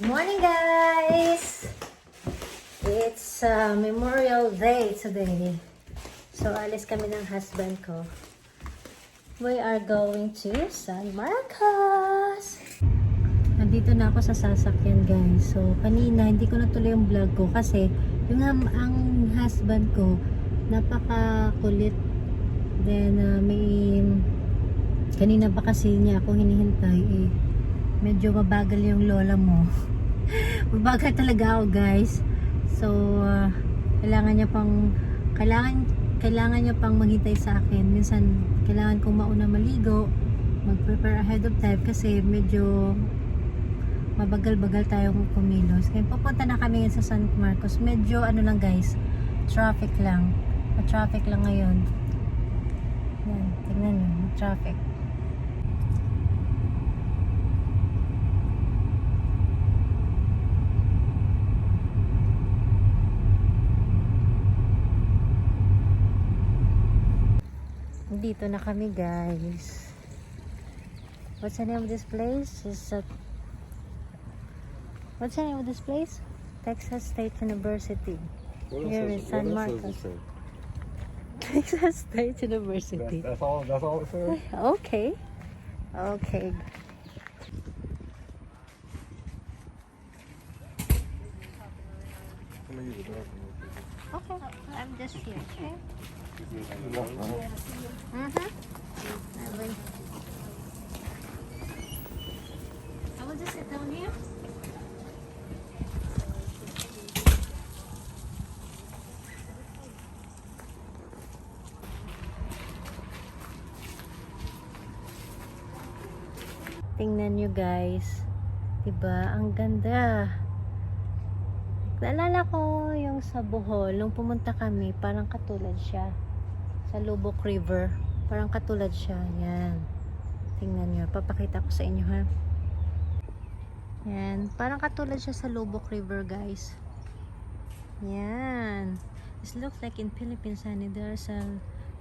Morning, guys! It's Memorial Day today. So, alis kami ng husband ko. We are going to St. Мaрcос. Nandito na ako sa sasakyan, guys. So, kanina, hindi ko natuloy yung vlog ko kasi yung ang husband ko, napakakulit. Then, kanina pa kasi niya ako hinihintay eh. Medyo mabagal yung lola mo. Mabagal talaga ako, guys. So, kailangan niya pang maghintay sa akin. Minsan, kailangan kong mauna maligo, mag-prepare ahead of time kasi medyo mabagal-bagal tayong kumilos. Kaya pupunta na kami sa St. Марcос. Medyo ano lang, guys, traffic lang. Traffic lang ngayon. Yan, tingnan nyo, traffic. Dito na kami, guys. What's the name of this place? What's the name of this place? Texas State University. Here in St. Мaрcоs. Texas State University. That's all it says? Okay. Okay. Okay. I'm just here, okay? I will just sit down here. Tingnan nyo, guys. Diba? Ang ganda. Naalala ko yung sa Bohol, nung pumunta kami, parang katulad siya. Sa Lubbock River. Parang katulad siya. Yan. Tingnan nyo. Papakita ko sa inyo, ha. Yan. Parang katulad siya sa Lubbock River, guys. Yan. This looks like in Philippines, and there's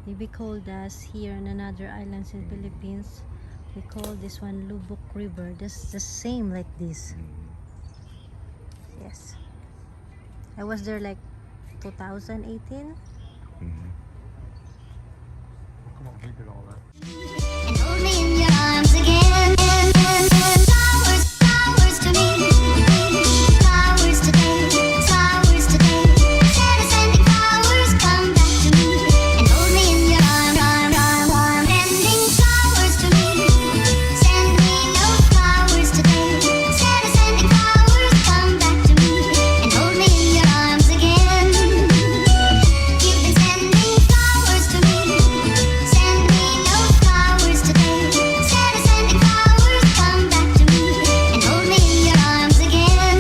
we call this here in another islands in Philippines. We call this one Lubbock River. This is the same like this. Yes. I was there like 2018. Come on, we did all that. And hold me in your arms again. Flowers, flowers to me. Flowers today, flowers today. Instead of sending flowers, come back to me. And hold me in your arms, sending flowers to me. Send me no flowers today. Instead of sending flowers, come back to me. And hold me in your arms again. You've been sending flowers to me. Send me no flowers today. Instead of sending flowers, come back to me and hold me in your arms again.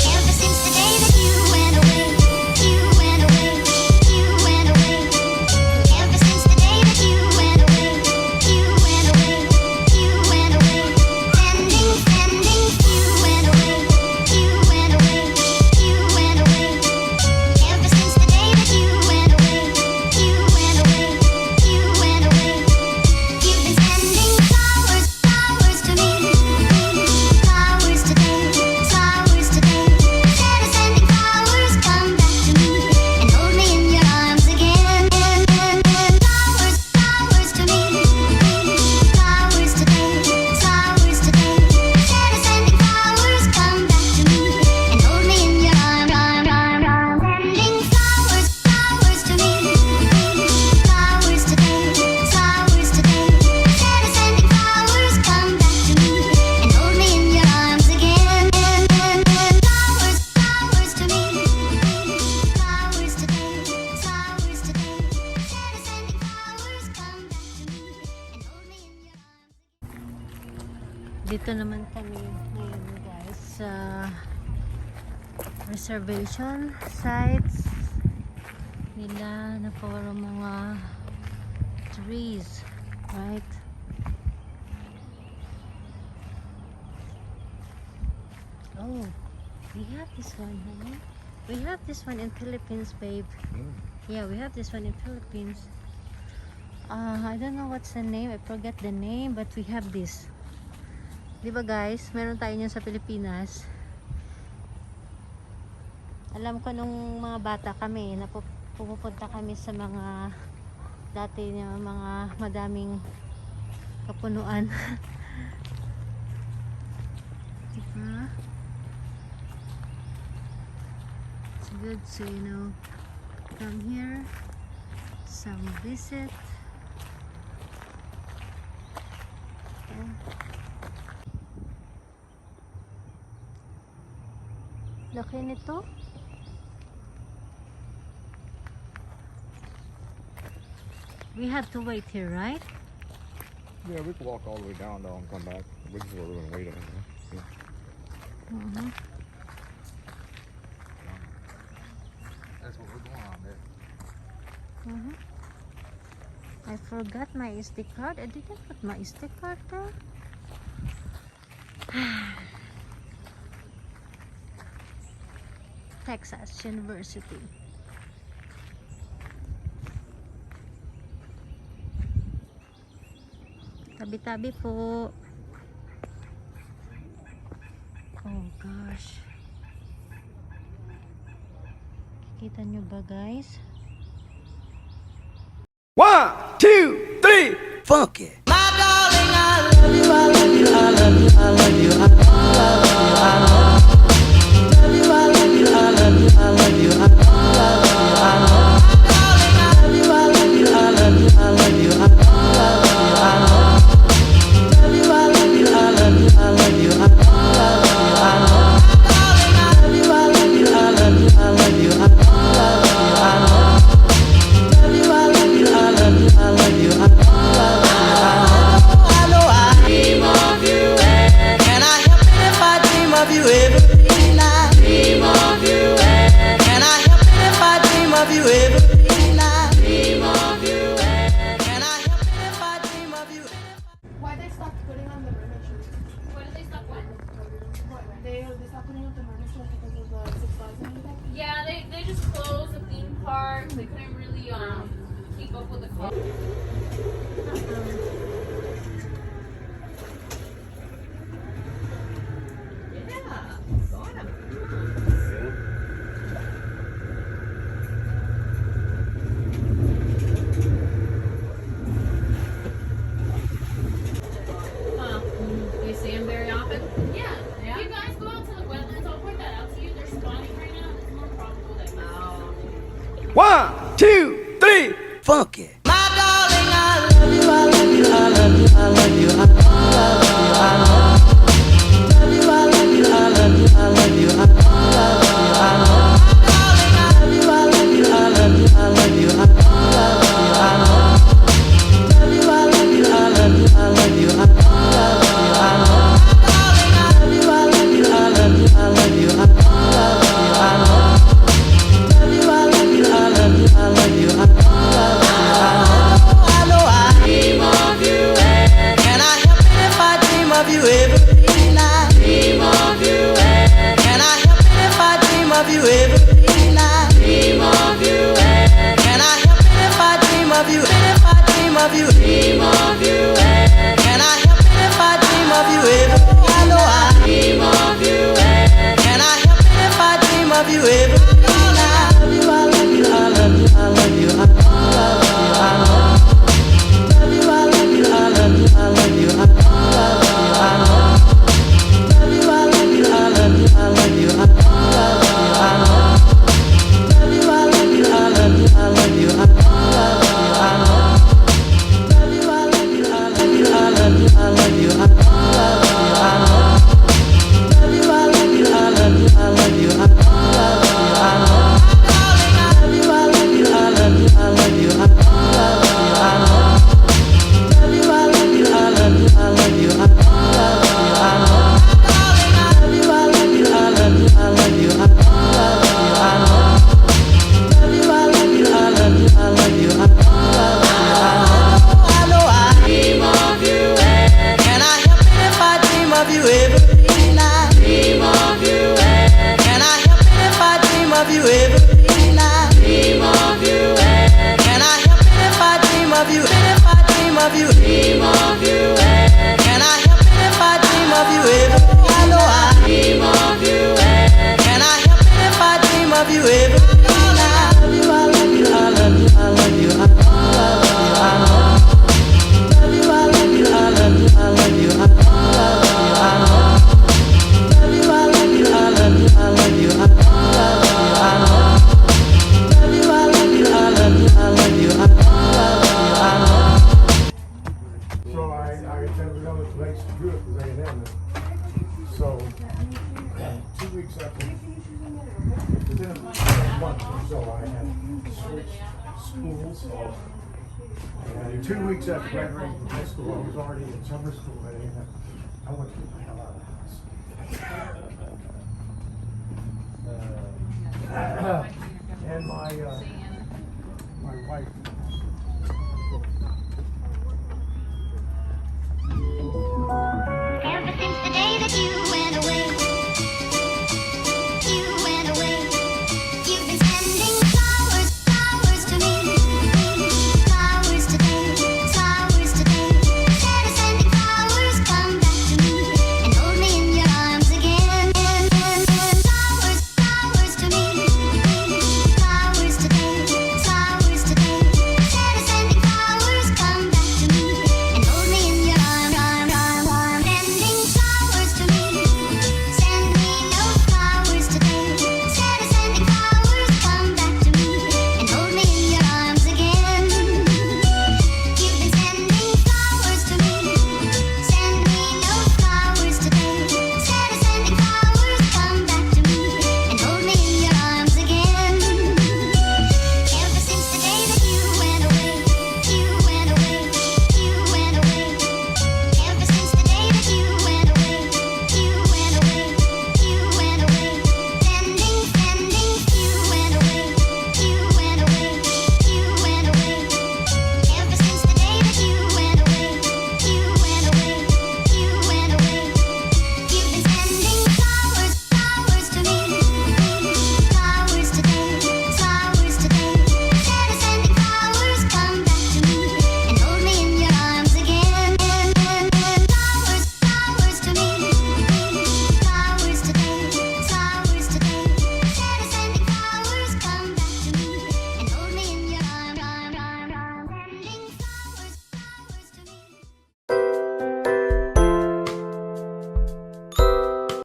Ever since the day that you went away, you went away, you went away. Ever since the day that you went away, you went away, you went away. Sending, you went away, you went away, you went away. Ever since the day that you went away, you went away, you went away. You've been sending flowers, flowers to me. Flowers today, flowers today. Instead of sending flowers, come back to me and hold me in your arms again. Flowers, flowers to me. Flowers today, flowers today. Instead of sending flowers, come back to me and hold me in your arms. Sending flowers, flowers to me. Flowers today, flowers today. Instead of sending flowers, come back to me and hold me in your arms again. Flowers, flowers to me. Flowers today, flowers today. Instead of sending flowers, come back to me and hold me in your arms. Dito naman kami ngayon, guys, sa reservation sites nila na puro mga trees, right? Oh, we have this one, honey. We have this one in Philippines, babe. Yeah, we have this one in Philippines. I don't know what's the name. I forget the name, but we have this. Di ba guys, meron tayo niyan sa Pilipinas. Alam ko nung mga bata kami, pupunta kami sa mga dati niya mga madaming kapunuan. Diba? It's good to, you know, come here, some visit. Okay. Laki nito. We had to wait here, right? Yeah, we could walk all the way down though and come back. We just were going to wait on it. Mm-hmm. That's what we're going on there. Mm-hmm. I forgot my SD card. I didn't put my SD card there. Texas University. Tabi-tabi po. Oh gosh. Kita nyo ba guys? 1, 2, 3, funky. Why they stopped putting on the mermaid shirts? Why did they stop what? They stopped putting on the mermaid shirts because of the 6 Flags and everything? Yeah, they just closed the theme park. They couldn't really keep up with the cost. You see them very often? Yeah. If you guys go out to the wetlands, I'll point that out to you. They're spawning right now. It's more probable that you see them. 1, 2, 3, funky. and we know the place to do it was A&M. So 2 weeks after, within a month or so, I had switched schools. And 2 weeks after graduating from high school, I was already in summer school at A&M. I wanted to get the hell out of the house.